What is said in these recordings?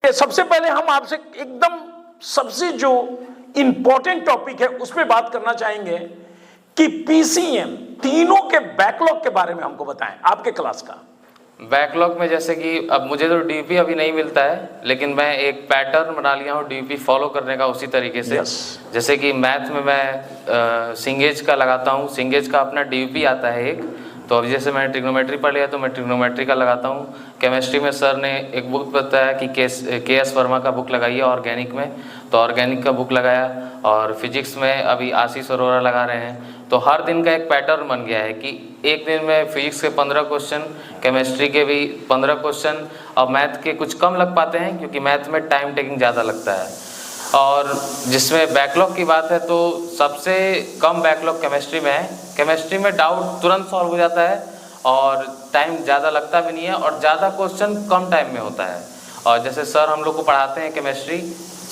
कि सबसे पहले हम आपसे एकदम सबसे जो इंपॉर्टेंट टॉपिक है उस पर बात करना चाहेंगे कि पीसीएम तीनों के बैकलॉग के बारे में हमको बताएं, आपके क्लास का बैकलॉग में। जैसे कि अब मुझे तो डीपी अभी नहीं मिलता है, लेकिन मैं एक पैटर्न बना लिया हूँ डीपी फॉलो करने का उसी तरीके से। जैसे कि मैथ में मैं सिंगेज का लगाता हूँ, सिंगेज का अपना डीपी आता है एक। तो अब जैसे मैंने ट्रिग्नोमेट्री पढ़ लिया तो मैं ट्रिग्नोमेट्री का लगाता हूँ। केमिस्ट्री में सर ने एक बुक बताया कि के एस वर्मा का बुक लगाइए ऑर्गेनिक में, तो ऑर्गेनिक का बुक लगाया। और फिजिक्स में अभी आशीष अरोरा लगा रहे हैं। तो हर दिन का एक पैटर्न बन गया है कि एक दिन में फिजिक्स के 15 क्वेश्चन, केमिस्ट्री के भी 15 क्वेश्चन, और मैथ के कुछ कम लग पाते हैं क्योंकि मैथ में टाइम टेकिंग ज़्यादा लगता है। और जिसमें बैकलॉग की बात है तो सबसे कम बैकलॉग केमिस्ट्री में है। केमिस्ट्री में डाउट तुरंत सॉल्व हो जाता है और टाइम ज़्यादा लगता भी नहीं है, और ज़्यादा क्वेश्चन कम टाइम में होता है। और जैसे सर हम लोग को पढ़ाते हैं केमिस्ट्री,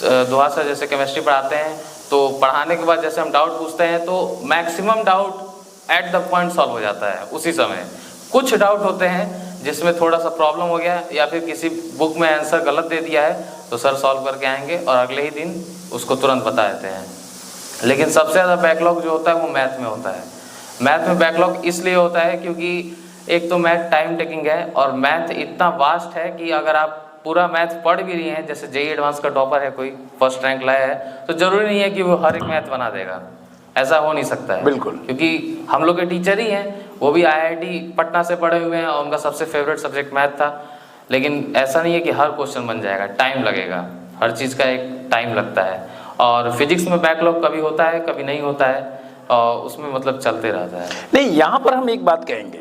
दोहा सर जैसे केमिस्ट्री पढ़ाते हैं, तो पढ़ाने के बाद जैसे हम डाउट पूछते हैं तो maximum doubt at the point solve हो जाता है उसी समय। कुछ डाउट होते हैं जिसमें थोड़ा सा प्रॉब्लम हो गया या फिर किसी बुक में आंसर गलत दे दिया है तो सर सॉल्व करके आएंगे और अगले ही दिन उसको तुरंत बता देते हैं। लेकिन सबसे ज़्यादा बैकलॉग जो होता है वो मैथ में होता है। मैथ में बैकलॉग इसलिए होता है क्योंकि एक तो मैथ टाइम टेकिंग है, और मैथ इतना वास्ट है कि अगर आप पूरा मैथ पढ़ भी रही हैं, जैसे जेईई एडवांस का टॉपर है कोई, फर्स्ट रैंक लाया है, तो जरूरी नहीं है कि वो हर एक मैथ बना देगा। ऐसा हो नहीं सकता है बिल्कुल, क्योंकि हम लोग के टीचर ही हैं, वो भी आईआईटी पटना से पढ़े हुए हैं और उनका सबसे फेवरेट सब्जेक्ट मैथ था। लेकिन ऐसा नहीं है कि हर क्वेश्चन बन जाएगा, टाइम लगेगा, हर चीज़ का एक टाइम लगता है। और फिजिक्स में बैकलॉग कभी होता है कभी नहीं होता है, और उसमें मतलब चलते रहता है। नहीं, यहाँ पर हम एक बात कहेंगे